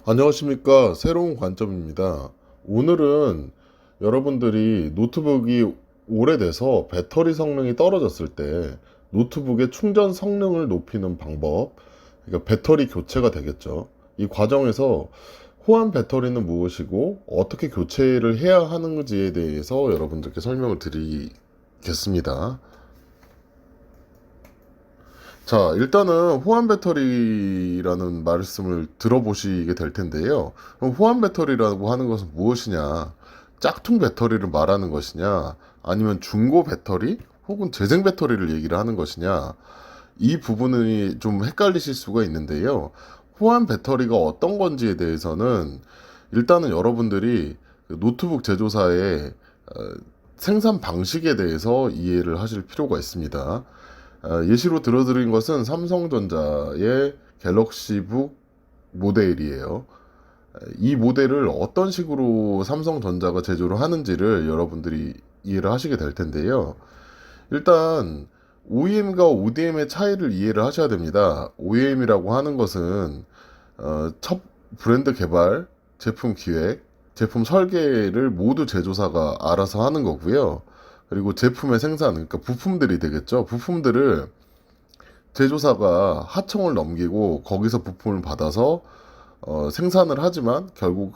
안녕하십니까. 새로운 관점입니다. 오늘은 여러분들이 노트북이 오래돼서 배터리 성능이 떨어졌을 때 노트북의 충전 성능을 높이는 방법, 그러니까 배터리 교체가 되겠죠. 이 과정에서 호환 배터리는 무엇이고 어떻게 교체를 해야 하는지에 대해서 여러분들께 설명을 드리겠습니다. 자, 일단은 호환 배터리라는 말씀을 들어보시게 될 텐데요. 그럼 호환 배터리라고 하는 것은 무엇이냐? 짝퉁 배터리를 말하는 것이냐? 아니면 중고 배터리 혹은 재생 배터리를 얘기를 하는 것이냐? 이 부분이 좀 헷갈리실 수가 있는데요. 호환 배터리가 어떤 건지에 대해서는 일단은 여러분들이 그 노트북 제조사의 생산 방식에 대해서 이해를 하실 필요가 있습니다. 예시로 들어드린 것은 삼성전자의 갤럭시북 모델이에요. 이 모델을 어떤 식으로 삼성전자가 제조를 하는지를 여러분들이 이해를 하시게 될 텐데요. 일단 OEM과 ODM의 차이를 이해를 하셔야 됩니다. OEM이라고 하는 것은 첫 브랜드 개발, 제품 기획, 제품 설계를 모두 제조사가 알아서 하는 거고요. 그리고 제품의 생산, 그러니까 부품들이 되겠죠. 부품들을 제조사가 하청을 넘기고 거기서 부품을 받아서 생산을 하지만 결국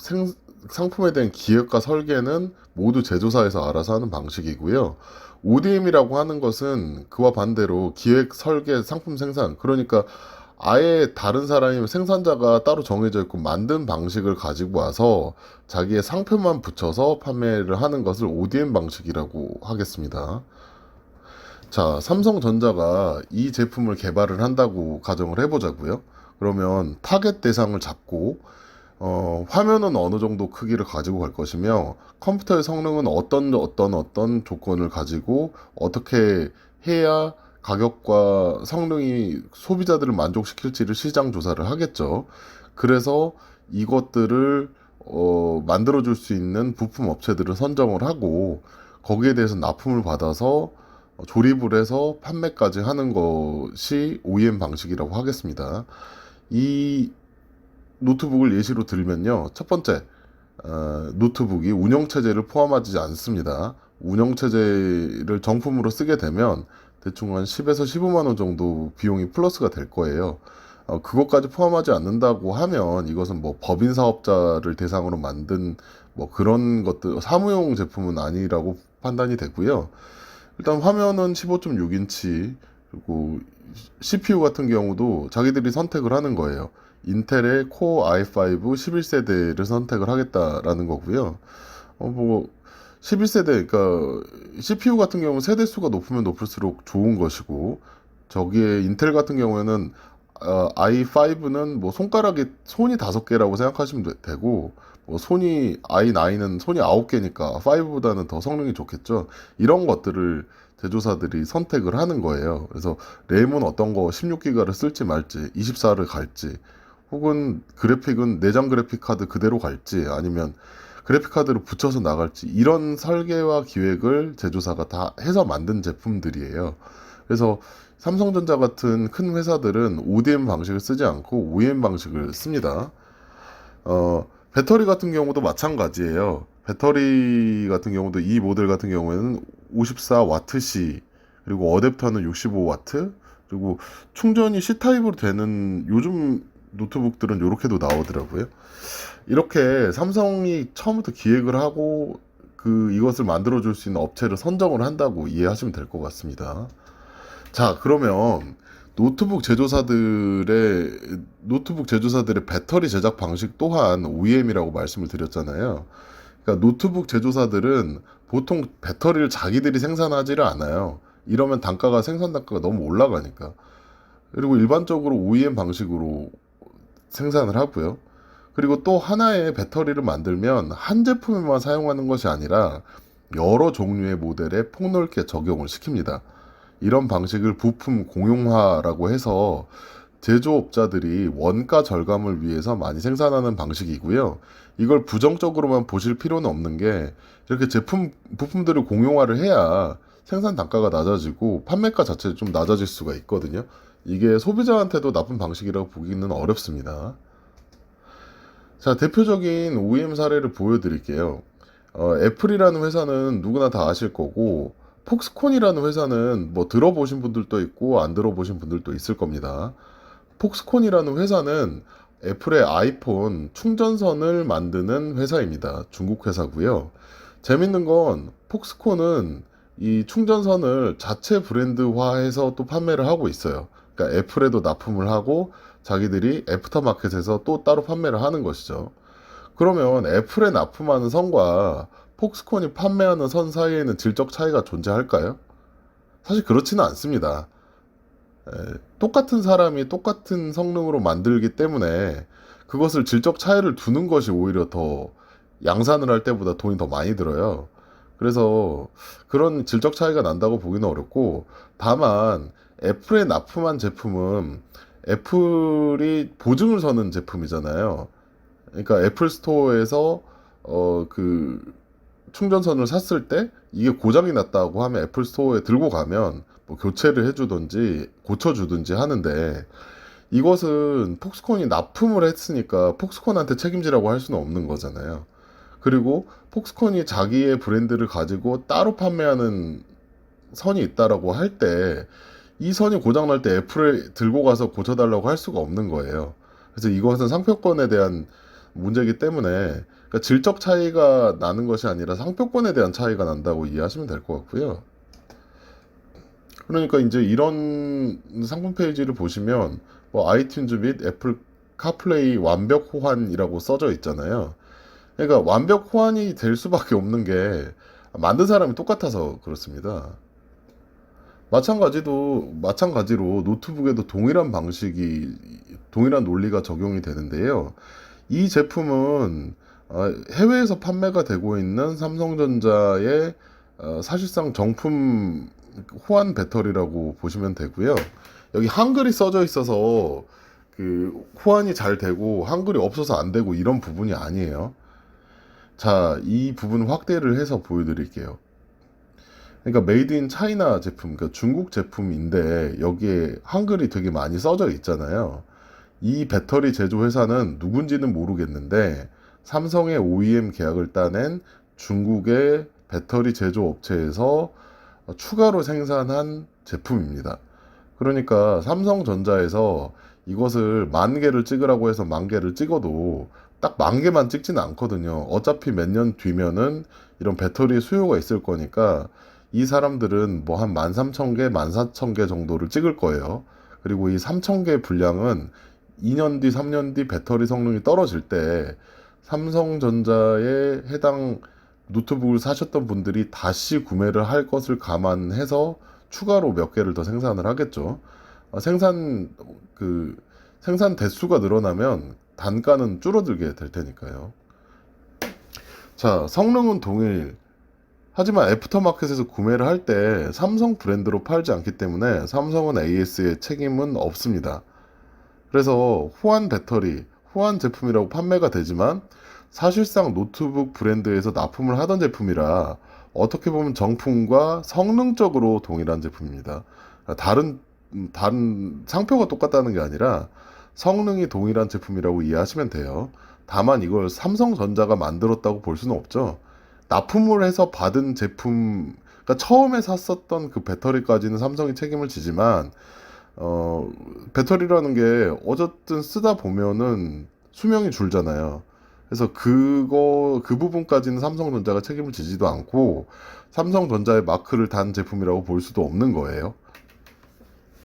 상품에 대한 기획과 설계는 모두 제조사에서 알아서 하는 방식이고요. ODM이라고 하는 것은 그와 반대로 기획, 설계, 상품 생산, 그러니까 아예 다른 사람이 생산자가 따로 정해져 있고 만든 방식을 가지고 와서 자기의 상표만 붙여서 판매를 하는 것을 ODM 방식이라고 하겠습니다. 자, 삼성전자가 이 제품을 개발을 한다고 가정을 해보자고요. 그러면 타겟 대상을 잡고 화면은 어느 정도 크기를 가지고 갈 것이며 컴퓨터의 성능은 어떤 조건을 가지고 어떻게 해야 가격과 성능이 소비자들을 만족시킬지를 시장 조사를 하겠죠. 그래서 이것들을 만들어줄 수 있는 부품 업체들을 선정을 하고 거기에 대해서 납품을 받아서 조립을 해서 판매까지 하는 것이 OEM 방식이라고 하겠습니다. 이 노트북을 예시로 들면요. 첫 번째, 노트북이 운영체제를 포함하지 않습니다. 운영체제를 정품으로 쓰게 되면 대충 한 10에서 15만 원 정도 비용이 플러스가 될 거예요. 그것까지 포함하지 않는다고 하면 이것은 뭐 법인 사업자를 대상으로 만든 뭐 그런 것들, 사무용 제품은 아니라고 판단이 되고요. 일단 화면은 15.6인치, 그리고 CPU 같은 경우도 자기들이 선택을 하는 거예요. 인텔의 코어 i5 11세대를 선택을 하겠다라는 거고요. 뭐 11세대, 그러니까 CPU 같은 경우는 세대 수가 높으면 높을수록 좋은 것이고, 저기에 인텔 같은 경우에는 i5는 뭐 손이 5개라고 생각하시면 되고, 뭐 i9은 손이 9개니까 5보다는 더 성능이 좋겠죠. 이런 것들을 제조사들이 선택을 하는 거예요. 그래서 램은 어떤 거 16기가를 쓸지 말지, 24를 갈지, 혹은 그래픽은 내장 그래픽 카드 그대로 갈지, 아니면 그래픽 카드를 붙여서 나갈지, 이런 설계와 기획을 제조사가 다 해서 만든 제품들이에요. 그래서 삼성전자 같은 큰 회사들은 ODM 방식을 쓰지 않고 OEM 방식을 씁니다. 배터리 같은 경우도 마찬가지예요. 배터리 같은 경우도 이 모델 같은 경우에는 54Wc, 그리고 어댑터는 65W, 그리고 충전이 C타입으로 되는 요즘 노트북들은 이렇게도 나오더라고요. 이렇게 삼성이 처음부터 기획을 하고 이것을 만들어줄 수 있는 업체를 선정을 한다고 이해하시면 될 것 같습니다. 자, 그러면 노트북 제조사들의 배터리 제작 방식 또한 OEM이라고 말씀을 드렸잖아요. 그러니까 노트북 제조사들은 보통 배터리를 자기들이 생산하지를 않아요. 이러면 생산 단가가 너무 올라가니까. 그리고 일반적으로 OEM 방식으로 생산을 하고요. 그리고 또 하나의 배터리를 만들면 한 제품에만 사용하는 것이 아니라 여러 종류의 모델에 폭넓게 적용을 시킵니다. 이런 방식을 부품 공용화라고 해서 제조업자들이 원가 절감을 위해서 많이 생산하는 방식이고요. 이걸 부정적으로만 보실 필요는 없는 게, 이렇게 부품들을 공용화를 해야 생산 단가가 낮아지고 판매가 자체도 좀 낮아질 수가 있거든요. 이게 소비자한테도 나쁜 방식이라고 보기는 어렵습니다. 자, 대표적인 OEM 사례를 보여드릴게요. 애플이라는 회사는 누구나 다 아실 거고, 폭스콘이라는 회사는 뭐 들어보신 분들도 있고, 안 들어보신 분들도 있을 겁니다. 폭스콘이라는 회사는 애플의 아이폰 충전선을 만드는 회사입니다. 중국 회사고요. 재밌는 건 폭스콘은 이 충전선을 자체 브랜드화해서 또 판매를 하고 있어요. 그러니까 애플에도 납품을 하고 자기들이 애프터마켓에서 또 따로 판매를 하는 것이죠. 그러면 애플에 납품하는 선과 폭스콘이 판매하는 선 사이에는 질적 차이가 존재할까요? 사실 그렇지는 않습니다. 똑같은 사람이 똑같은 성능으로 만들기 때문에 그것을 질적 차이를 두는 것이 오히려 더 양산을 할 때보다 돈이 더 많이 들어요. 그래서 그런 질적 차이가 난다고 보기는 어렵고, 다만 애플에 납품한 제품은 애플이 보증을 서는 제품이잖아요. 그러니까 애플 스토어에서 그 충전선을 샀을 때 이게 고장이 났다고 하면 애플 스토어에 들고 가면 뭐 교체를 해주든지 고쳐주든지 하는데, 이것은 폭스콘이 납품을 했으니까 폭스콘한테 책임지라고 할 수는 없는 거잖아요. 그리고 폭스콘이 자기의 브랜드를 가지고 따로 판매하는 선이 있다라고 할 때, 이 선이 고장날 때 애플에 들고 가서 고쳐달라고 할 수가 없는 거예요. 그래서 이것은 상표권에 대한 문제이기 때문에, 그러니까 질적 차이가 나는 것이 아니라 상표권에 대한 차이가 난다고 이해하시면 될 것 같고요. 그러니까 이제 이런 상품 페이지를 보시면 뭐 아이튠즈 및 애플 카플레이 완벽 호환이라고 써져 있잖아요. 그러니까 완벽 호환이 될 수밖에 없는 게 만든 사람이 똑같아서 그렇습니다. 마찬가지로 노트북에도 동일한 논리가 적용이 되는데요. 이 제품은 해외에서 판매가 되고 있는 삼성전자의 사실상 정품 호환 배터리라고 보시면 되고요. 여기 한글이 써져 있어서 그 호환이 잘 되고 한글이 없어서 안 되고 이런 부분이 아니에요. 자, 이 부분 확대를 해서 보여드릴게요. 그러니까 메이드 인 차이나 제품, 그러니까 중국 제품인데 여기에 한글이 되게 많이 써져 있잖아요. 이 배터리 제조 회사는 누군지는 모르겠는데 삼성의 OEM 계약을 따낸 중국의 배터리 제조 업체에서 추가로 생산한 제품입니다. 그러니까 삼성전자에서 이것을 만 개를 찍으라고 해서 만 개를 찍어도 딱 만 개만 찍지는 않거든요. 어차피 몇 년 뒤면은 이런 배터리 수요가 있을 거니까 이 사람들은 뭐 한 13,000개, 14,000개 정도를 찍을 거예요. 그리고 이 3,000개 분량은 2년 뒤, 3년 뒤 배터리 성능이 떨어질 때 삼성전자에 해당 노트북을 사셨던 분들이 다시 구매를 할 것을 감안해서 추가로 몇 개를 더 생산을 하겠죠. 어, 생산 그 생산 대수가 늘어나면 단가는 줄어들게 될 테니까요. 자, 성능은 동일. 하지만 애프터마켓에서 구매를 할 때 삼성 브랜드로 팔지 않기 때문에 삼성은 AS에 책임은 없습니다. 그래서 호환 제품이라고 판매가 되지만 사실상 노트북 브랜드에서 납품을 하던 제품이라 어떻게 보면 정품과 성능적으로 동일한 제품입니다. 다른 상표가 똑같다는 게 아니라 성능이 동일한 제품이라고 이해하시면 돼요. 다만 이걸 삼성전자가 만들었다고 볼 수는 없죠. 납품을 해서 받은 제품, 그러니까 처음에 샀었던 그 배터리까지는 삼성이 책임을 지지만 배터리라는 게 어쨌든 쓰다 보면은 수명이 줄잖아요. 그래서 그 부분까지는 삼성전자가 책임을 지지도 않고 삼성전자의 마크를 단 제품이라고 볼 수도 없는 거예요.